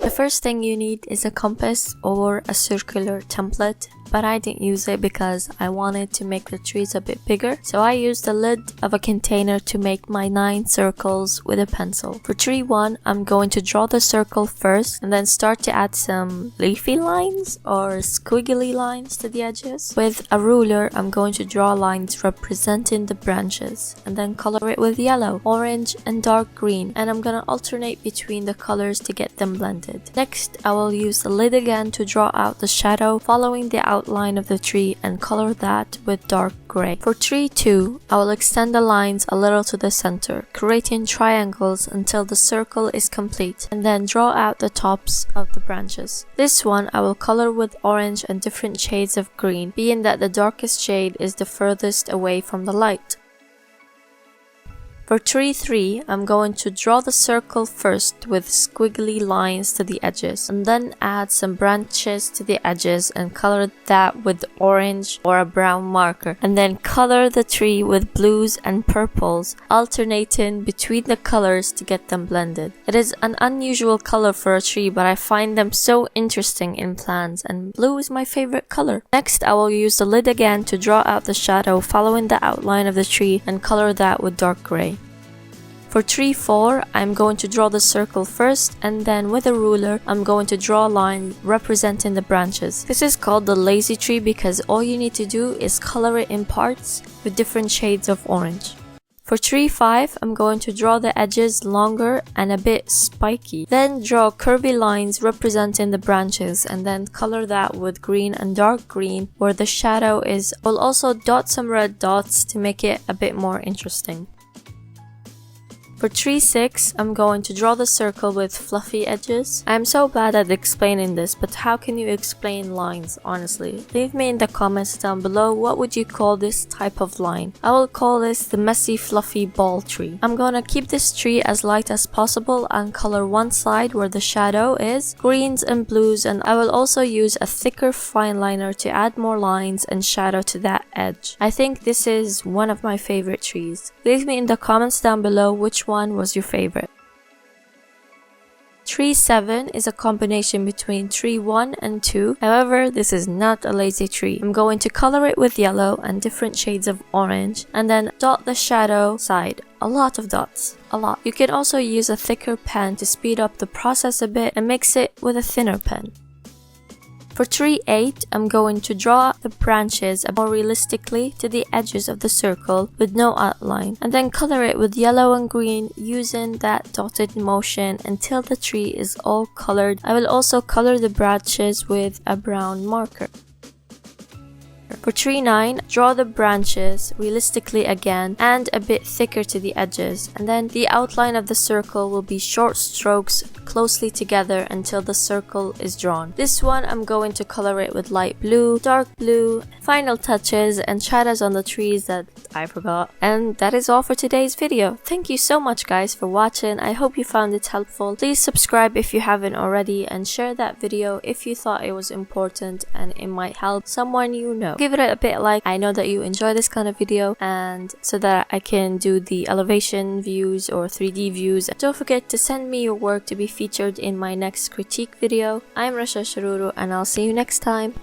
The first thing you need is a compass or a circular template, but I didn't use it because I wanted to make the trees a bit bigger, so I used the lid of a container to make my 9 circles with a pencil. For tree 1, I'm going to draw the circle first and then start to add some leafy lines or squiggly lines to the edges. With a ruler, I'm going to draw lines representing the branches and then color it with yellow, orange, and dark green, and I'm gonna alternate between the colors to get them blended. Next, I will use the lid again to draw out the shadow following the outline of the tree and color that with dark gray. For tree 2, I will extend the lines a little to the center, creating triangles until the circle is complete, and then draw out the tops of the branches. This one I will color with orange and different shades of green, being that the darkest shade is the furthest away from the light. For tree 3, I'm going to draw the circle first with squiggly lines to the edges, and then add some branches to the edges and color that with orange or a brown marker, and then color the tree with blues and purples, alternating between the colors to get them blended. It is an unusual color for a tree, but I find them so interesting in plants, and blue is my favorite color. Next, I will use the lid again to draw out the shadow following the outline of the tree and color that with dark gray. For tree 4, I'm going to draw the circle first, and then with a ruler, I'm going to draw a line representing the branches. This is called the lazy tree because all you need to do is color it in parts with different shades of orange. For tree 5, I'm going to draw the edges longer and a bit spiky. Then draw curvy lines representing the branches and then color that with green and dark green where the shadow is. I'll also dot some red dots to make it a bit more interesting. For tree 6, I'm going to draw the circle with fluffy edges. I'm so bad at explaining this, but how can you explain lines, honestly? Leave me in the comments down below what would you call this type of line. I will call this the messy fluffy ball tree. I'm gonna keep this tree as light as possible and color one side where the shadow is, greens and blues, and I will also use a thicker fine liner to add more lines and shadow to that edge. I think this is one of my favorite trees. Leave me in the comments down below which one was your favorite. Tree 7 is a combination between tree 1 and 2. However, this is not a lazy tree. I'm going to color it with yellow and different shades of orange and then dot the shadow side. A lot of dots. A lot. You can also use a thicker pen to speed up the process a bit and mix it with a thinner pen. For tree 8, I'm going to draw the branches more realistically to the edges of the circle with no outline, and then color it with yellow and green using that dotted motion until the tree is all colored. I will also color the branches with a brown marker. For tree 9, draw the branches realistically again and a bit thicker to the edges, and then the outline of the circle will be short strokes closely together until the circle is drawn. This one I'm going to color it with light blue, dark blue, final touches and shadows on the trees that I forgot. And that is all for today's video. Thank you so much guys for watching. I hope you found it helpful. Please subscribe if you haven't already and share that video if you thought it was important and it might help someone you know. Give it a bit like. I know that you enjoy this kind of video, and so that I can do the elevation views or 3D views. Don't forget to send me your work to be featured in my next critique video. I'm Rasha Sharuru and I'll see you next time.